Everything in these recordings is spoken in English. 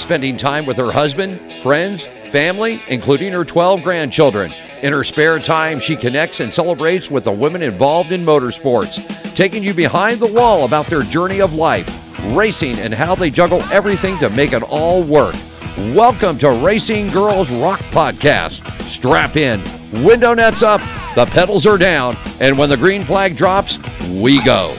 spending time with her husband, friends, family, including her 12 grandchildren. In her spare time, she connects and celebrates with the women involved in motorsports, taking you behind the wall about their journey of life, racing, and how they juggle everything to make it all work. Welcome to Racing Girls Rock Podcast. Strap in, window nets up, the pedals are down, and when the green flag drops, we go.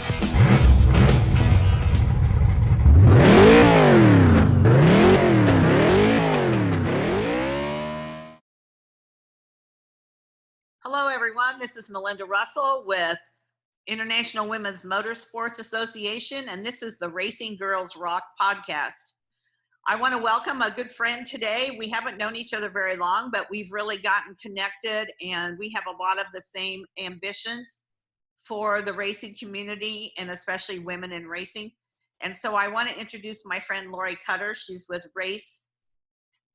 Hello, everyone. This is Melinda Russell with International Women's Motorsports Association, and this is the Racing Girls Rock Podcast. I want to welcome a good friend today. We haven't known each other very long, but we've really gotten connected, and we have a lot of the same ambitions for the racing community, and especially women in racing. And so I want to introduce my friend Lori Cutter. She's with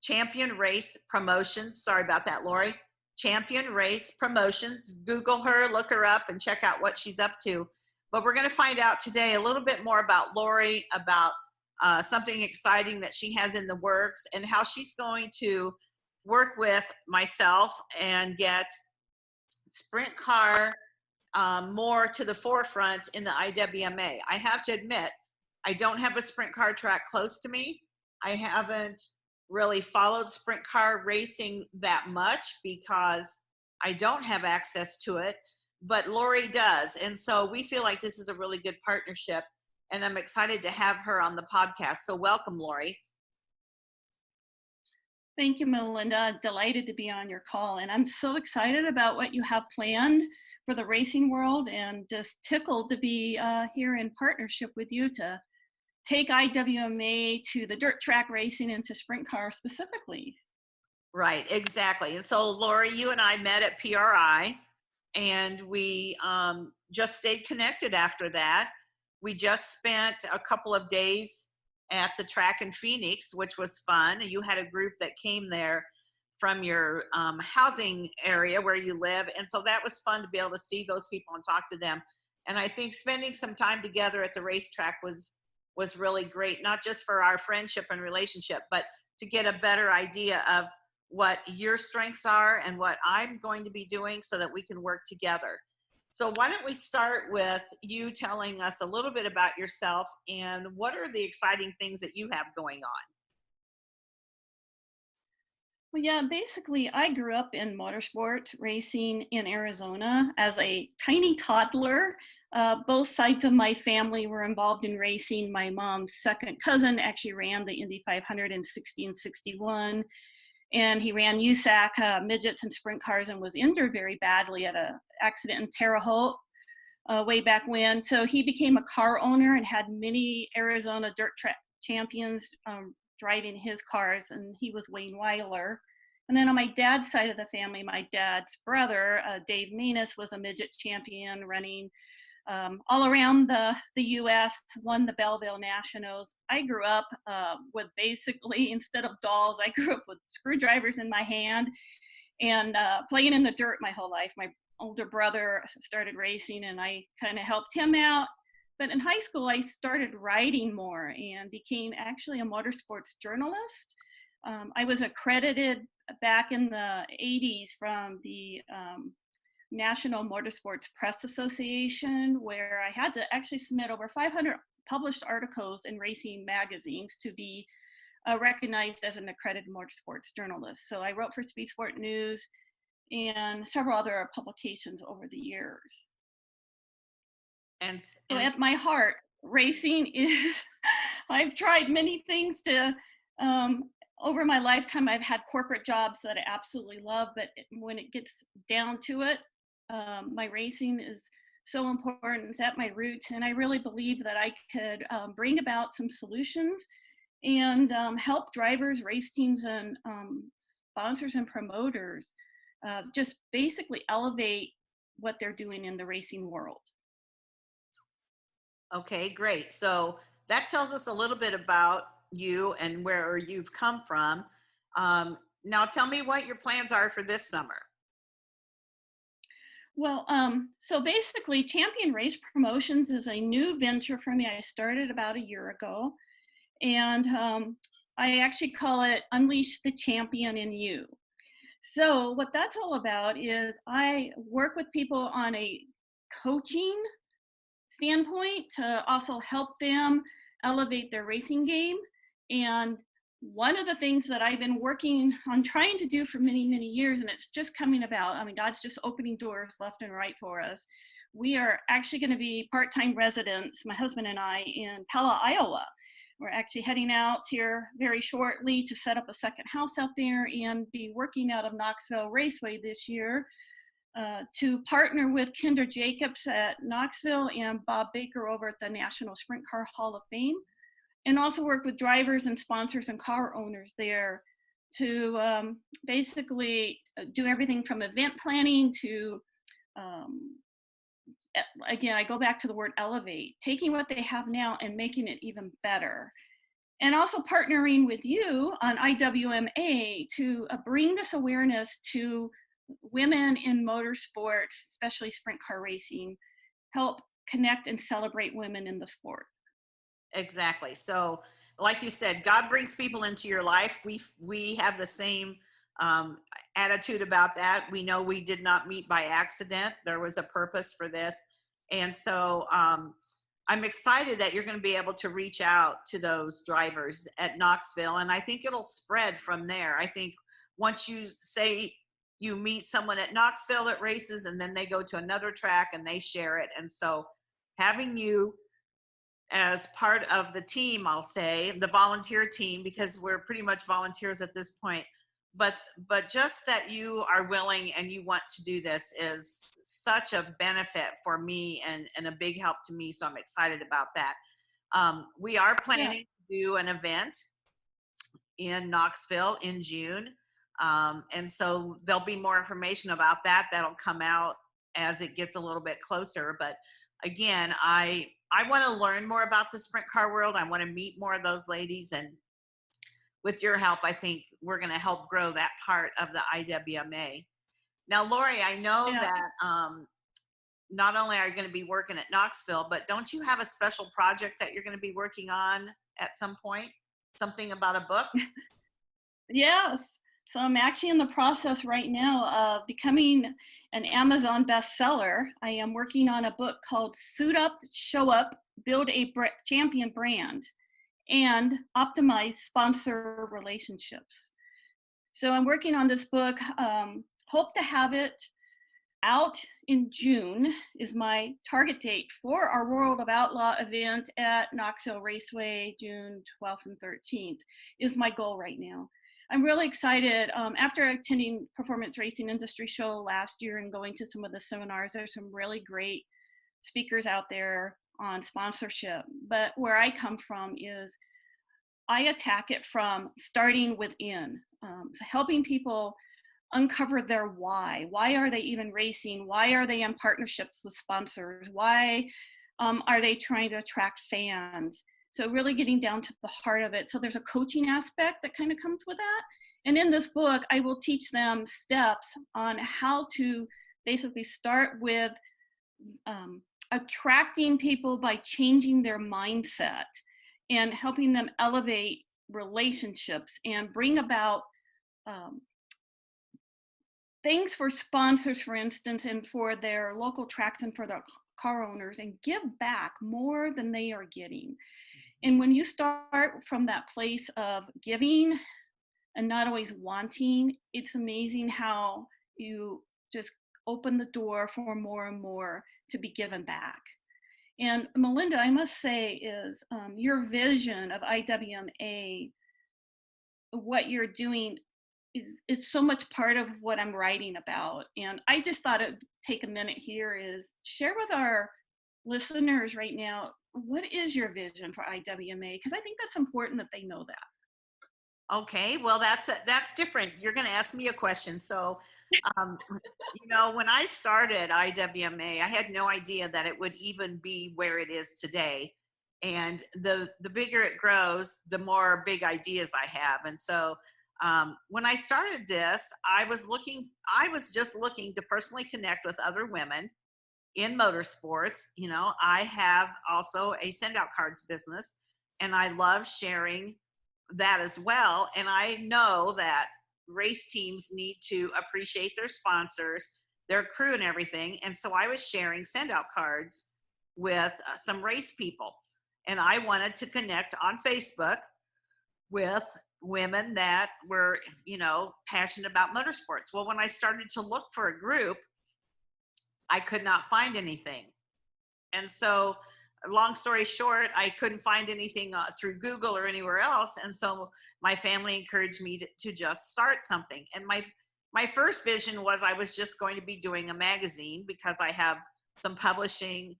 Champion Race Promotions. Sorry about that, Lori. Champion Race Promotions. Google her, look her up, and check out what she's up to. But we're going to find out today a little bit more about Lori, about something exciting that she has in the works, and how she's going to work with myself and get sprint car more to the forefront in the IWMA. I have to admit, I don't have a sprint car track close to me. I haven't really followed sprint car racing that much because I don't have access to it, but Lori does. And so we feel like this is a really good partnership, and I'm excited to have her on the podcast. So welcome, Lori. Thank you, Melinda. Delighted to be on your call. And I'm so excited about what you have planned for the racing world, and just tickled to be here in partnership with you to take IWMA to the dirt track racing and to sprint car specifically. Right, exactly. And so Lori, you and I met at PRI, and we just stayed connected after that. We just spent a couple of days at the track in Phoenix, which was fun. You had a group that came there from your housing area where you live. And so that was fun to be able to see those people and talk to them. And I think spending some time together at the racetrack was really great, not just for our friendship and relationship, but to get a better idea of what your strengths are and what I'm going to be doing so that we can work together. So why don't we start with you telling us a little bit about yourself and what are the exciting things that you have going on? Well, yeah, basically I grew up in motorsport racing in Arizona as a tiny toddler. Both sides of my family were involved in racing. My mom's second cousin actually ran the Indy 500 in 61, and he ran USAC midgets and sprint cars and was injured very badly at an accident in Terre Haute way back when. So he became a car owner and had many Arizona dirt track champions driving his cars, and he was Wayne Weiler. And then on my dad's side of the family, my dad's brother, Dave Manus, was a midget champion running all around the U.S., won the Belleville Nationals. I grew up with basically, instead of dolls, I grew up with screwdrivers in my hand and playing in the dirt my whole life. My older brother started racing and I kind of helped him out. But in high school, I started writing more and became actually a motorsports journalist. I was accredited back in the 80s from the National Motorsports Press Association, where I had to actually submit over 500 published articles in racing magazines to be recognized as an accredited motorsports journalist. So I wrote for Speed Sport News and several other publications over the years. And so at my heart, racing is, I've tried many things to, over my lifetime, I've had corporate jobs that I absolutely love, but when it gets down to it, my racing is so important. It's at my roots, and I really believe that I could bring about some solutions and help drivers, race teams, and sponsors and promoters just basically elevate what they're doing in the racing world. Okay, great. So that tells us a little bit about you and where you've come from. Now tell me what your plans are for this summer. Well, so basically Champion Race Promotions is a new venture for me. I started about a year ago, and I actually call it Unleash the Champion in You. So what that's all about is I work with people on a coaching standpoint to also help them elevate their racing game. And one of the things that I've been working on trying to do for many, many years, and it's just coming about, I mean, God's just opening doors left and right for us. We are actually going to be part-time residents, my husband and I, in Pella, Iowa. We're actually heading out here very shortly to set up a second house out there and be working out of Knoxville Raceway this year to partner with Kendra Jacobs at Knoxville and Bob Baker over at the National Sprint Car Hall of Fame, and also work with drivers and sponsors and car owners there to basically do everything from event planning to, again, I go back to the word elevate, taking what they have now and making it even better. And also partnering with you on IWMA to bring this awareness to women in motorsports, especially sprint car racing, help connect and celebrate women in the sport. Exactly. So, like you said, God brings people into your life. We have the same attitude about that. We know we did not meet by accident. There was a purpose for this, and so I'm excited that you're going to be able to reach out to those drivers at Knoxville, and I think it'll spread from there. I think once you say you meet someone at Knoxville that races, and then they go to another track and they share it, and so having you as part of the team, I'll say, the volunteer team, because we're pretty much volunteers at this point, but just that you are willing and you want to do this is such a benefit for me and a big help to me, so I'm excited about that. We are planning to do an event in Knoxville in June, and so there'll be more information about that that'll come out as it gets a little bit closer. But again, I want to learn more about the sprint car world. I want to meet more of those ladies, and with your help, I think we're going to help grow that part of the IWMA. Now, Lori, I know that not only are you going to be working at Knoxville, but don't you have a special project that you're going to be working on at some point? Something about a book? Yes. So I'm actually in the process right now of becoming an Amazon bestseller. I am working on a book called Suit Up, Show Up, Build a Champion Brand, and Optimize Sponsor Relationships. So I'm working on this book. Hope to have it out in June is my target date for our World of Outlaw event at Knoxville Raceway, June 12th and 13th is my goal right now. I'm really excited. After attending Performance Racing Industry Show last year and going to some of the seminars, there's some really great speakers out there on sponsorship. But where I come from is I attack it from starting within, so helping people uncover their why. Why are they even racing? Why are they in partnerships with sponsors? Why are they trying to attract fans? So really getting down to the heart of it. So there's a coaching aspect that kind of comes with that. And in this book, I will teach them steps on how to basically start with attracting people by changing their mindset and helping them elevate relationships and bring about things for sponsors, for instance, and for their local tracks and for the car owners, and give back more than they are getting. And when you start from that place of giving and not always wanting, it's amazing how you just open the door for more and more to be given back. And Melinda, I must say is your vision of IWMA, what you're doing is so much part of what I'm writing about. And I just thought it'd take a minute here is share with our listeners right now, what is your vision for IWMA? Because I think that's important that they know that. Okay, well, that's different. You're going to ask me a question. So, when I started IWMA, I had no idea that it would even be where it is today. And the bigger it grows, the more big ideas I have. And so when I started this, I was just looking to personally connect with other women in motorsports. I have also a send out cards business, and I love sharing that as well. And I know that race teams need to appreciate their sponsors, their crew, and everything. And so I was sharing send out cards with some race people. And I wanted to connect on Facebook with women that were, passionate about motorsports. Well, when I started to look for a group, I could not find anything. And so, long story short, I couldn't find anything through Google or anywhere else. And so my family encouraged me to just start something. And my first vision was I was just going to be doing a magazine because I have some publishing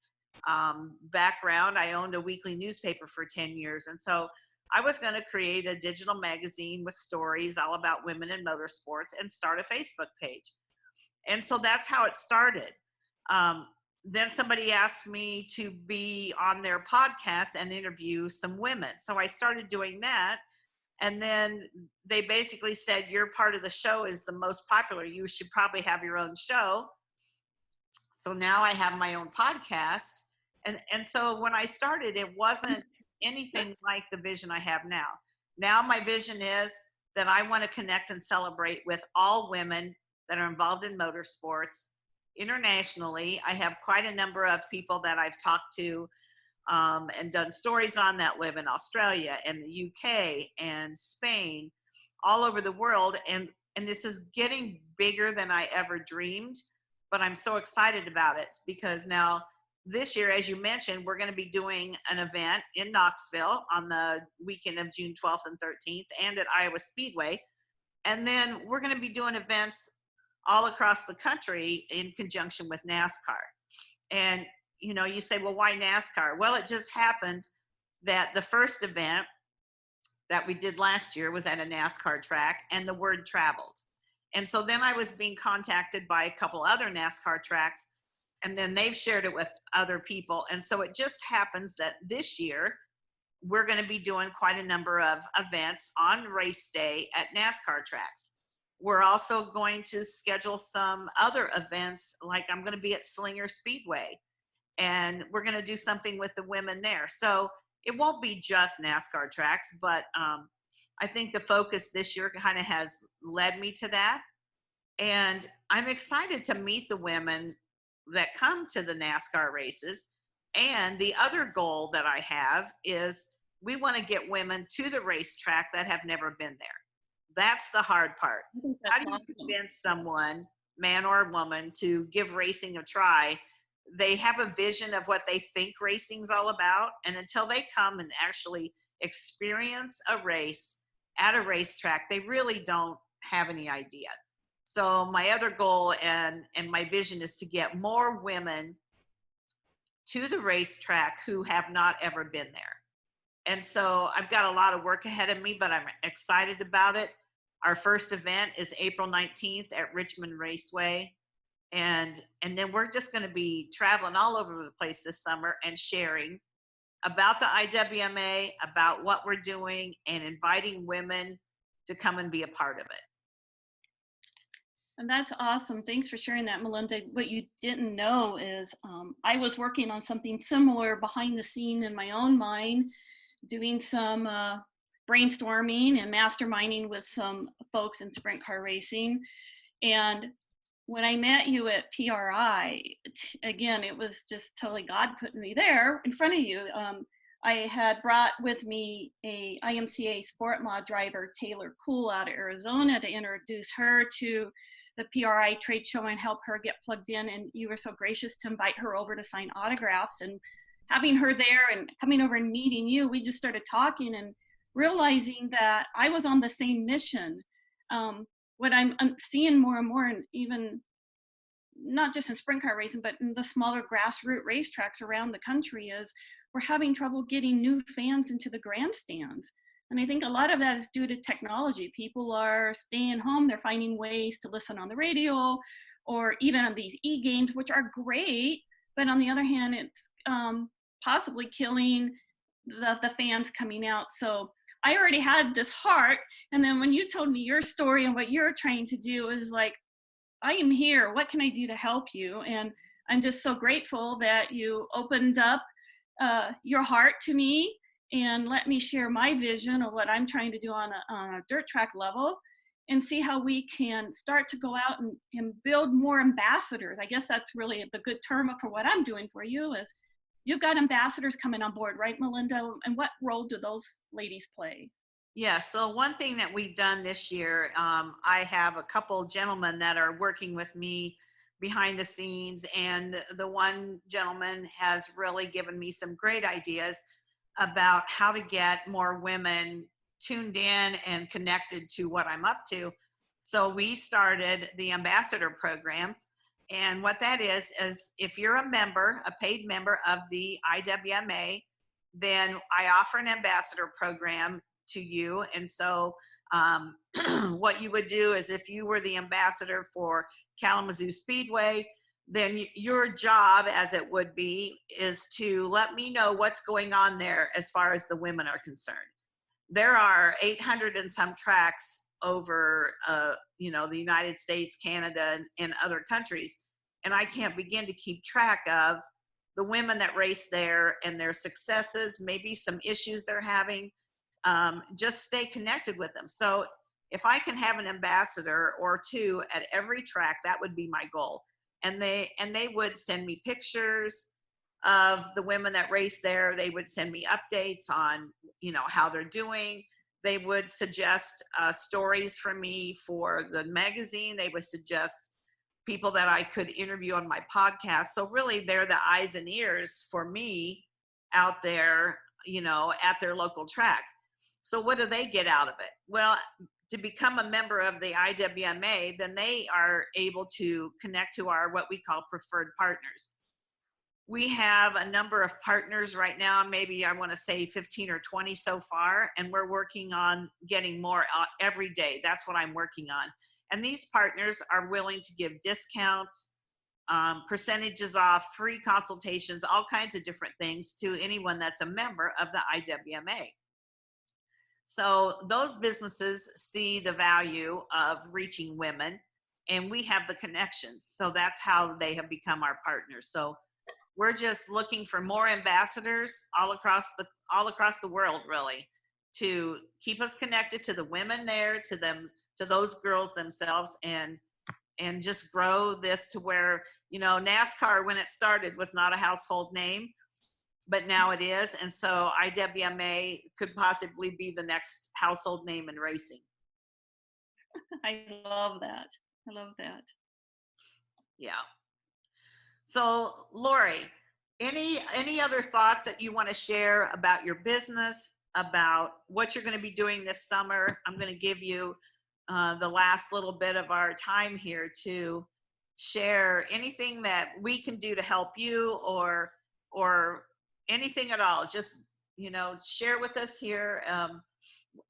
background. I owned a weekly newspaper for 10 years. And so I was going to create a digital magazine with stories all about women in motorsports and start a Facebook page. And so that's how it started. Then somebody asked me to be on their podcast and interview some women. So I started doing that. And then they basically said, your part of the show is the most popular. You should probably have your own show. So now I have my own podcast. And so when I started, it wasn't anything like the vision I have now. Now my vision is that I want to connect and celebrate with all women that are involved in motorsports internationally. I have quite a number of people that I've talked to and done stories on that live in Australia and the UK and Spain, all over the world. And this is getting bigger than I ever dreamed, but I'm so excited about it because now this year, as you mentioned, we're going to be doing an event in Knoxville on the weekend of June 12th and 13th and at Iowa Speedway. And then we're going to be doing events all across the country in conjunction with NASCAR. And, you say, well, why NASCAR? Well, it just happened that the first event that we did last year was at a NASCAR track and the word traveled. And so then I was being contacted by a couple other NASCAR tracks, and then they've shared it with other people. And so it just happens that this year we're going to be doing quite a number of events on race day at NASCAR tracks. We're also going to schedule some other events, like I'm going to be at Slinger Speedway, and we're going to do something with the women there. So it won't be just NASCAR tracks, but I think the focus this year kind of has led me to that. And I'm excited to meet the women that come to the NASCAR races. And the other goal that I have is we want to get women to the racetrack that have never been there. That's the hard part. How do you convince someone, man or woman, to give racing a try? They have a vision of what they think racing's all about. And until they come and actually experience a race at a racetrack, they really don't have any idea. So my other goal and my vision is to get more women to the racetrack who have not ever been there. And so I've got a lot of work ahead of me, but I'm excited about it. Our first event is April 19th at Richmond Raceway. And then we're just going to be traveling all over the place this summer and sharing about the IWMA, about what we're doing, and inviting women to come and be a part of it. And that's awesome. Thanks for sharing that, Melinda. What you didn't know is I was working on something similar behind the scene in my own mind, doing some brainstorming and masterminding with some folks in sprint car racing. And when I met you at PRI, again, it was just totally God putting me there in front of you. I had brought with me a IMCA Sport Mod driver, Taylor Cool, out of Arizona, to introduce her to the PRI trade show and help her get plugged in. And you were so gracious to invite her over to sign autographs. And having her there and coming over and meeting you, we just started talking and realizing that I was on the same mission. What I'm seeing more and more, and even not just in sprint car racing, but in the smaller grassroots racetracks around the country, is we're having trouble getting new fans into the grandstands. And I think a lot of that is due to technology. People are staying home, they're finding ways to listen on the radio, or even on these e-games, which are great, but on the other hand, it's possibly killing the fans coming out. So I already had this heart, and then when you told me your story and what you're trying to do, is like, I am here. What can I do to help you? And I'm just so grateful that you opened up your heart to me and let me share my vision of what I'm trying to do on a dirt track level, and see how we can start to go out and build more ambassadors. I guess that's really the good term for what I'm doing for you is you've got ambassadors coming on board, right, Melinda? And what role do those ladies play? Yeah, so one thing that we've done this year, I have a couple gentlemen that are working with me behind the scenes, and the one gentleman has really given me some great ideas about how to get more women tuned in and connected to what I'm up to. So we started the ambassador program. And what that is if you're a member, a paid member of the IWMA, then I offer an ambassador program to you. And so what you would do is if you were the ambassador for Kalamazoo Speedway, then your job, as it would be, is to let me know what's going on there as far as the women are concerned. There are 800 and some tracks over, the United States, Canada, and other countries, and I can't begin to keep track of the women that race there and their successes, maybe some issues they're having. Just stay connected with them. So if I can have an ambassador or two at every track, that would be my goal. And they would send me pictures of the women that race there. They would send me updates on, how they're doing. They would suggest stories for me for the magazine. They would suggest people that I could interview on my podcast. So really, they're the eyes and ears for me out there, at their local track. So what do they get out of it? Well, to become a member of the IWMA, then they are able to connect to our what we call preferred partners. We have a number of partners right now, maybe I want to say 15 or 20 so far, and we're working on getting more every day. That's what I'm working on. And these partners are willing to give discounts, percentages off, free consultations, all kinds of different things to anyone that's a member of the IWMA. So those businesses see the value of reaching women, and we have the connections. So that's how they have become our partners. So we're just looking for more ambassadors all across the world, really, to keep us connected to the women there, to those girls themselves, and just grow this to where, NASCAR, when it started, was not a household name, but now it is. And so IWMA could possibly be the next household name in racing. I love that. I love that. Yeah. So Lori, any other thoughts that you want to share about your business, about what you're going to be doing this summer? I'm going to give you the last little bit of our time here to share anything that we can do to help you, or anything at all. Just, share with us here.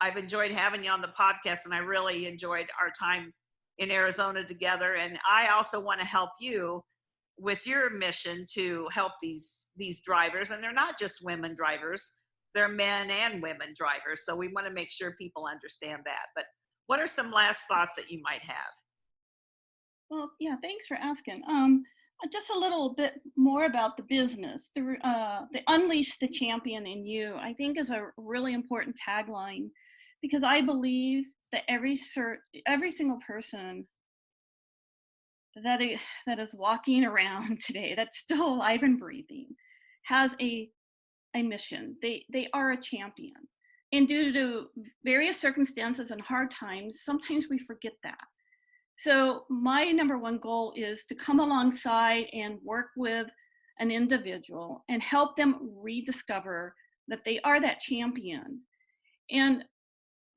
I've enjoyed having you on the podcast, and I really enjoyed our time in Arizona together. And I also want to help you with your mission to help these drivers. And they're not just women drivers, they're men and women drivers. So we want to make sure people understand that. But what are some last thoughts that you might have? Well, yeah, thanks for asking. Just a little bit more about the business. The Unleash the Champion in You, I think, is a really important tagline, because I believe that every single person that is walking around today, that's still alive and breathing, has a mission. They are a champion. And due to various circumstances and hard times, sometimes we forget that. So my number one goal is to come alongside and work with an individual and help them rediscover that they are that champion. And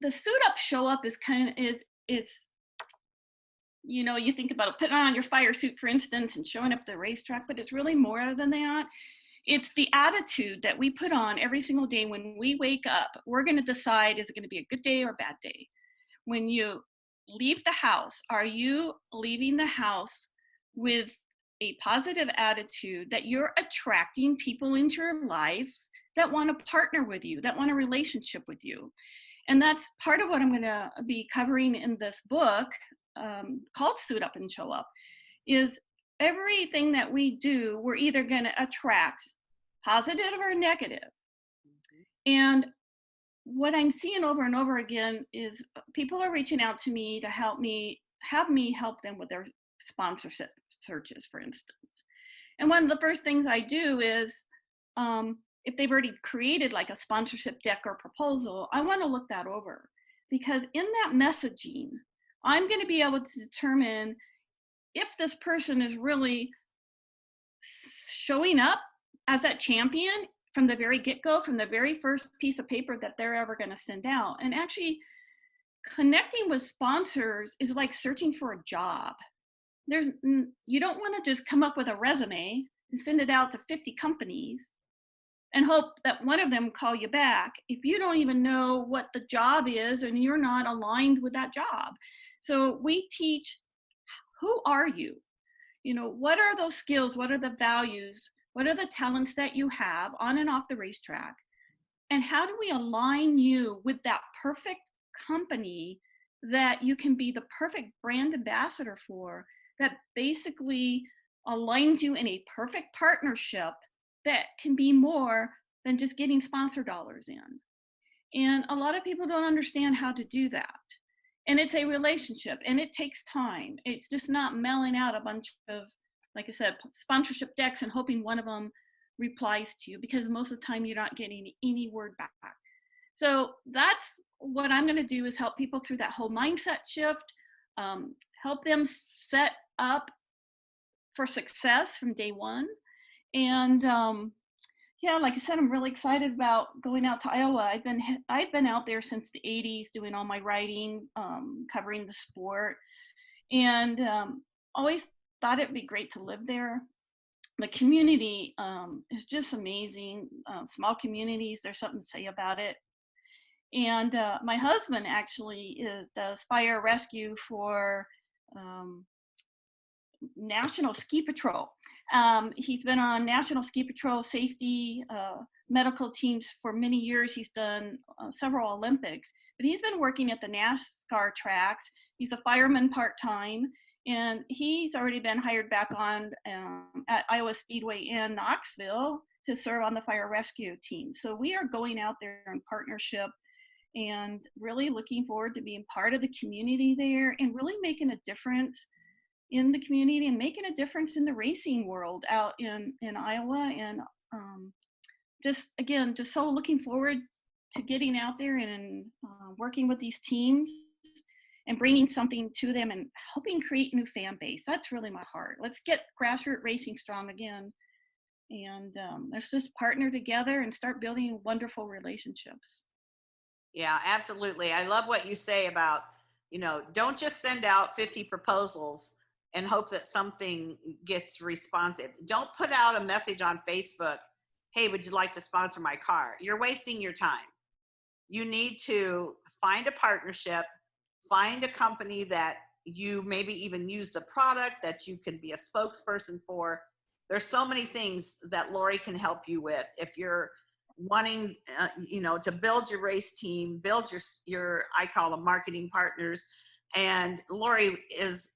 the suit up, show up is it's, you think about putting on your fire suit, for instance, and showing up at the racetrack, but it's really more than that. It's the attitude that we put on every single day. When we wake up, we're going to decide, is it going to be a good day or a bad day? When you leave the house, are you leaving the house with a positive attitude that you're attracting people into your life that want to partner with you, that want a relationship with you? And that's part of what I'm going to be covering in this book called Suit Up and Show Up, is everything that we do, we're either going to attract positive or negative. And what I'm seeing over and over again is people are reaching out to me to have me help them with their sponsorship searches, for instance. And one of the first things I do is, if they've already created like a sponsorship deck or proposal, I want to look that over, because in that messaging, I'm going to be able to determine if this person is really showing up as that champion from the very get-go, from the very first piece of paper that they're ever going to send out. And actually, connecting with sponsors is like searching for a job. You don't want to just come up with a resume and send it out to 50 companies and hope that one of them call you back if you don't even know what the job is and you're not aligned with that job. So we teach, who are you? You know, what are those skills? What are the values? What are the talents that you have on and off the racetrack? And how do we align you with that perfect company that you can be the perfect brand ambassador for, that basically aligns you in a perfect partnership that can be more than just getting sponsor dollars in? And a lot of people don't understand how to do that. And it's a relationship and it takes time. It's just not mailing out a bunch of, like I said, sponsorship decks and hoping one of them replies to you, because most of the time you're not getting any word back. So that's what I'm going to do, is help people through that whole mindset shift, help them set up for success from day one. And yeah, like I said, I'm really excited about going out to Iowa. I've been out there since the 80s doing all my writing, covering the sport, and always thought it'd be great to live there. The community is just amazing. Small communities, there's something to say about it. And my husband actually does fire rescue for National Ski Patrol. He's been on National Ski Patrol safety medical teams for many years. He's done several Olympics, but he's been working at the NASCAR tracks. He's a fireman part-time, and he's already been hired back on at Iowa Speedway in Knoxville to serve on the fire rescue team. So we are going out there in partnership and really looking forward to being part of the community there and really making a difference in the community and making a difference in the racing world out in Iowa. And just so looking forward to getting out there and working with these teams and bringing something to them and helping create a new fan base. That's really my heart. Let's get grassroots racing strong again. And let's just partner together and start building wonderful relationships. Yeah, absolutely. I love what you say about, don't just send out 50 proposals and hope that something gets responsive. Don't put out a message on Facebook, hey, would you like to sponsor my car? You're wasting your time. You need to find a partnership, find a company that you maybe even use the product that you can be a spokesperson for. There's so many things that Lori can help you with. If you're wanting, to build your race team, build your I call them marketing partners. And Lori is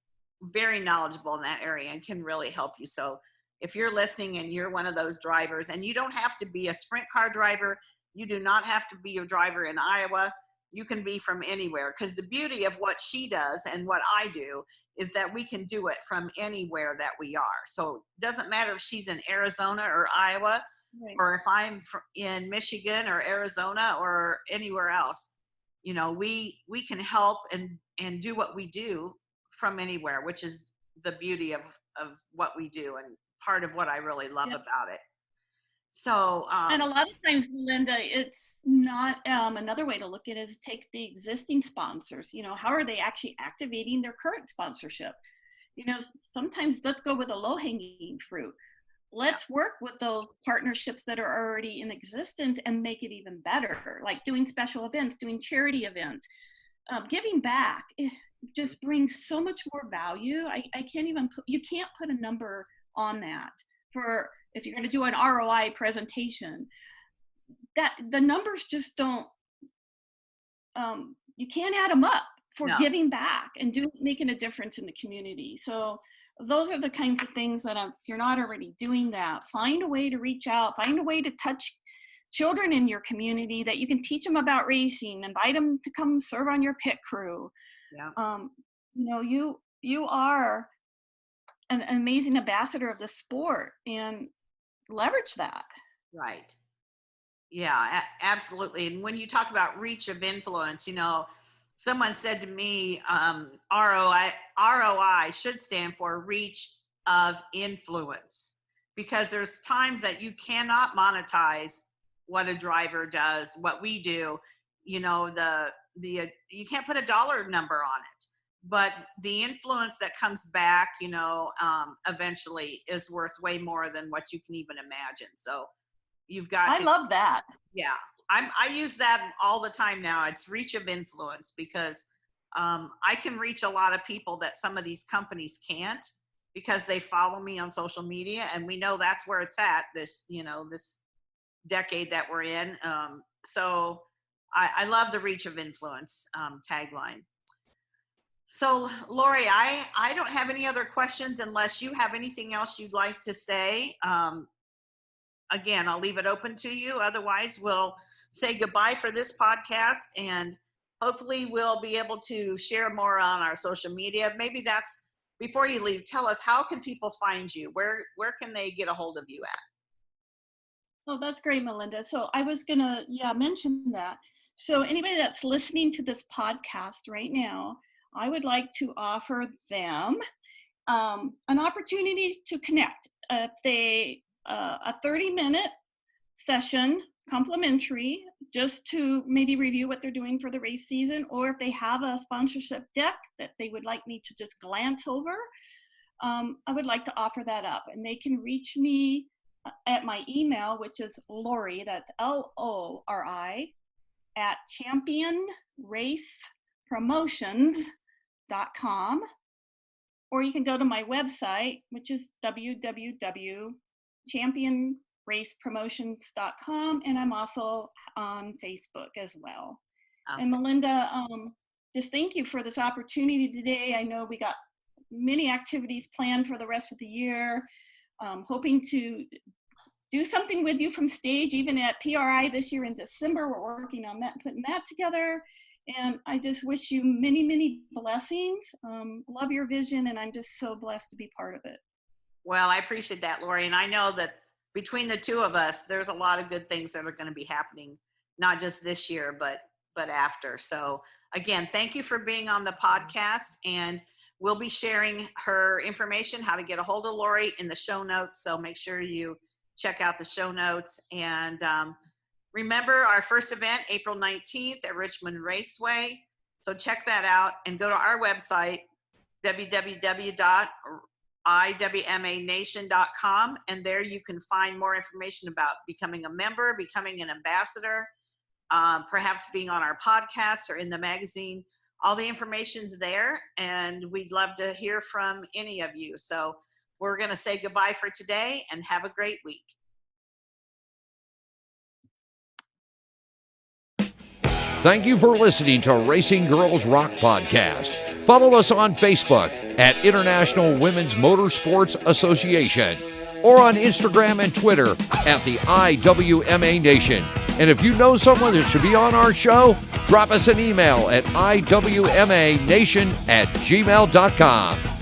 very knowledgeable in that area and can really help you. So if you're listening and you're one of those drivers, and you don't have to be a sprint car driver, you do not have to be a driver in Iowa, you can be from anywhere. Because the beauty of what she does and what I do is that we can do it from anywhere that we are. So it doesn't matter if she's in Arizona or Iowa, right, or if I'm in Michigan or Arizona or anywhere else. We can help and do what we do from anywhere, which is the beauty of what we do and part of what I really love about it. So and a lot of times, Melinda, it's not another way to look at it is take the existing sponsors. How are they actually activating their current sponsorship? Sometimes let's go with a low-hanging fruit. Let's work with those partnerships that are already in existence and make it even better, like doing special events, doing charity events, giving back. It just brings so much more value. I can't even you can't put a number on that. For if you're going to do an ROI presentation, that the numbers just don't, you can't add them up for giving back and making a difference in the community. So those are the kinds of things that if you're not already doing that, find a way to reach out, find a way to touch children in your community that you can teach them about racing, invite them to come serve on your pit crew. Yeah. You are an amazing ambassador of the sport, and leverage that. Right. Yeah, absolutely. And when you talk about reach of influence, someone said to me, ROI should stand for reach of influence, because there's times that you cannot monetize what a driver does, what we do. You can't put a dollar number on it, but the influence that comes back, eventually is worth way more than what you can even imagine. So you've got I love that. Yeah. I use that all the time now. It's reach of influence, because I can reach a lot of people that some of these companies can't, because they follow me on social media, and we know that's where it's at this decade that we're in. So I love the reach of influence tagline. So Lori, I don't have any other questions unless you have anything else you'd like to say. Again, I'll leave it open to you. Otherwise, we'll say goodbye for this podcast, and hopefully we'll be able to share more on our social media. Maybe before you leave, tell us, how can people find you? Where can they get a hold of you at? Oh, that's great, Melinda. So I was gonna, mention that. So anybody that's listening to this podcast right now, I would like to offer them an opportunity to connect. If they a 30-minute session, complimentary, just to maybe review what they're doing for the race season, or if they have a sponsorship deck that they would like me to just glance over, I would like to offer that up. And they can reach me at my email, which is Lori, that's LORI, at championracepromotions.com. Or you can go to my website, which is www.championracepromotions.com, and I'm also on Facebook as well. Okay. And Melinda, just thank you for this opportunity today. I know we got many activities planned for the rest of the year. Hoping to do something with you from stage, even at PRI this year in December. We're working on that, putting that together. And I just wish you many, many blessings. Love your vision, and I'm just so blessed to be part of it. Well, I appreciate that, Lori. And I know that between the two of us, there's a lot of good things that are going to be happening, not just this year, but after. So again, thank you for being on the podcast, and we'll be sharing her information, how to get a hold of Lori, in the show notes. So make sure you check out the show notes. And remember our first event, April 19th at Richmond Raceway. So check that out, and go to our website, www.iwmanation.com. And there you can find more information about becoming a member, becoming an ambassador, perhaps being on our podcast or in the magazine. All the information's there, and we'd love to hear from any of you. So we're going to say goodbye for today, and have a great week. Thank you for listening to Racing Girls Rock Podcast. Follow us on Facebook at International Women's Motorsports Association, or on Instagram and Twitter at the IWMA Nation. And if you know someone that should be on our show, drop us an email at iwmanation@gmail.com.